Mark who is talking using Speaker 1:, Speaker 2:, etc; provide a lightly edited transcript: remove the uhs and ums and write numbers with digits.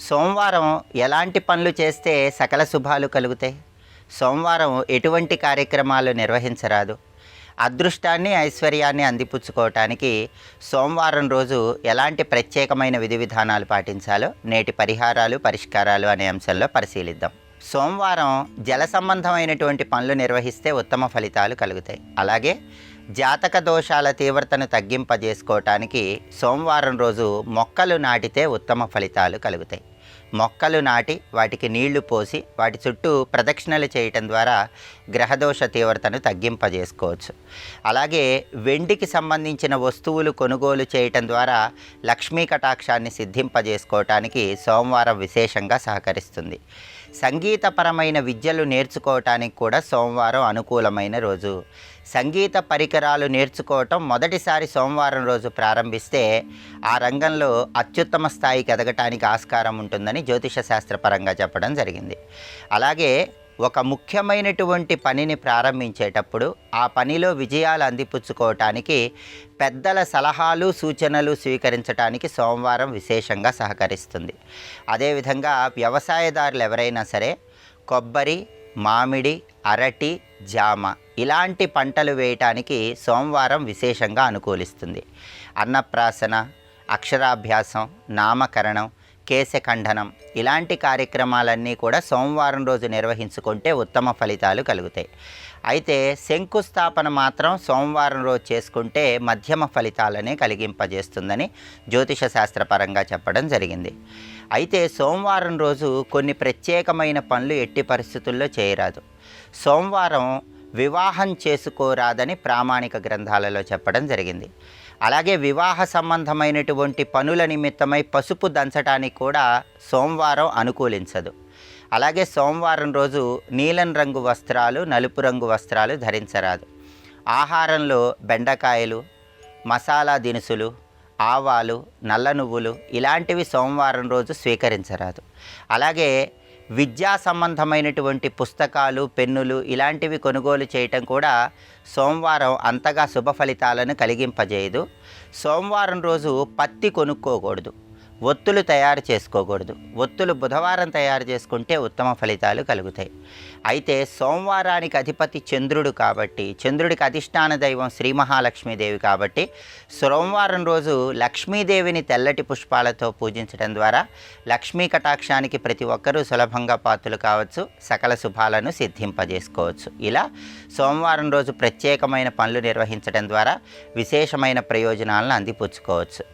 Speaker 1: సోమవారం ఎలాంటి పనులు చేస్తే సకల శుభాలు కలుగుతాయి? సోమవారం ఎటువంటి కార్యక్రమాలు నిర్వహించరాదు? అదృష్టాన్ని, ఐశ్వర్యాన్ని అందిపుచ్చుకోవటానికి సోమవారం రోజు ఎలాంటి ప్రత్యేకమైన విధి విధానాలు పాటించాలో నేటి పరిహారాలు, పరిష్కారాలు అనే అంశంలో పరిశీలిద్దాం. సోమవారం జల సంబంధమైనటువంటి పనులు నిర్వహిస్తే ఉత్తమ ఫలితాలు కలుగుతాయి. అలాగే జాతక దోషాల తీవ్రతను తగ్గింపజేసుకోవటానికి సోమవారం రోజు మొక్కలు నాటితే ఉత్తమ ఫలితాలు కలుగుతాయి. మొక్కలు నాటి వాటికి నీళ్లు పోసి వాటి చుట్టూ ప్రదక్షిణలు చేయటం ద్వారా గ్రహదోష తీవ్రతను తగ్గింపజేసుకోవచ్చు. అలాగే వెండికి సంబంధించిన వస్తువులు కొనుగోలు చేయటం ద్వారా లక్ష్మీ కటాక్షాన్ని సిద్ధింపజేసుకోవటానికి సోమవారం విశేషంగా సహకరిస్తుంది. సంగీతపరమైన విద్యలు నేర్చుకోవటానికి కూడా సోమవారం అనుకూలమైన రోజు. సంగీత పరికరాలు నేర్చుకోవటం మొదటిసారి సోమవారం రోజు ప్రారంభిస్తే ఆ రంగంలో అత్యుత్తమ స్థాయికి ఎదగటానికి ఆస్కారం ఉంటుందని జ్యోతిష శాస్త్రపరంగా చెప్పడం జరిగింది. అలాగే ఒక ముఖ్యమైనటువంటి పనిని ప్రారంభించేటప్పుడు ఆ పనిలో విజయాలు అందిపుచ్చుకోవటానికి పెద్దల సలహాలు, సూచనలు స్వీకరించడానికి సోమవారం విశేషంగా సహకరిస్తుంది. అదేవిధంగా వ్యవసాయదారులు ఎవరైనా సరే కొబ్బరి, మామిడి, అరటి, జామ ఇలాంటి పంటలు వేయటానికి సోమవారం విశేషంగా అనుకూలిస్తుంది. అన్నప్రాసన, అక్షరాభ్యాసం, నామకరణం, కేశఖండనం ఇలాంటి కార్యక్రమాలన్నీ కూడా సోమవారం రోజు నిర్వహించుకుంటే ఉత్తమ ఫలితాలు కలుగుతాయి. అయితే శంకుస్థాపన మాత్రం సోమవారం రోజు చేసుకుంటే మధ్యమ ఫలితాలనే కలిగింపజేస్తుందని జ్యోతిష శాస్త్రపరంగా చెప్పడం జరిగింది. అయితే సోమవారం రోజు కొన్ని ప్రత్యేకమైన పనులు ఎట్టి పరిస్థితుల్లో చేయరాదు. సోమవారం వివాహం చేసుకోరాదని ప్రామాణిక గ్రంథాలలో చెప్పడం జరిగింది. అలాగే వివాహ సంబంధమైనటువంటి పనుల నిమిత్తమై పసుపు దంచడానికి కూడా సోమవారం అనుకూలించదు. అలాగే సోమవారం రోజు నీలం రంగు వస్త్రాలు, నలుపు రంగు వస్త్రాలు ధరించరాదు. ఆహారంలో బెండకాయలు, మసాలా దినుసులు, ఆవాలు, నల్ల నువ్వులు ఇలాంటివి సోమవారం రోజు స్వీకరించరాదు. అలాగే విద్యా సంబంధమైనటువంటి పుస్తకాలు, పెన్నులు ఇలాంటివి కొనుగోలు చేయటం కూడా సోమవారం అంతగా శుభ ఫలితాలను కలిగింపజేయదు. సోమవారం రోజు పత్తి కొనుక్కోకూడదు, ఒత్తులు తయారు చేసుకోకూడదు. ఒత్తులు బుధవారం తయారు చేసుకుంటే ఉత్తమ ఫలితాలు కలుగుతాయి. అయితే సోమవారానికి అధిపతి చంద్రుడు కాబట్టి, చంద్రుడికి అధిష్టాన దైవం శ్రీ మహాలక్ష్మీదేవి కాబట్టి సోమవారం రోజు లక్ష్మీదేవిని తెల్లటి పుష్పాలతో పూజించడం ద్వారా లక్ష్మీ కటాక్షానికి ప్రతి ఒక్కరూ సులభంగా పాత్రలు కావచ్చు, సకల శుభాలను సిద్ధింపజేసుకోవచ్చు. ఇలా సోమవారం రోజు ప్రత్యేకమైన పనులు నిర్వహించడం ద్వారా విశేషమైన ప్రయోజనాలను అందిపుచ్చుకోవచ్చు.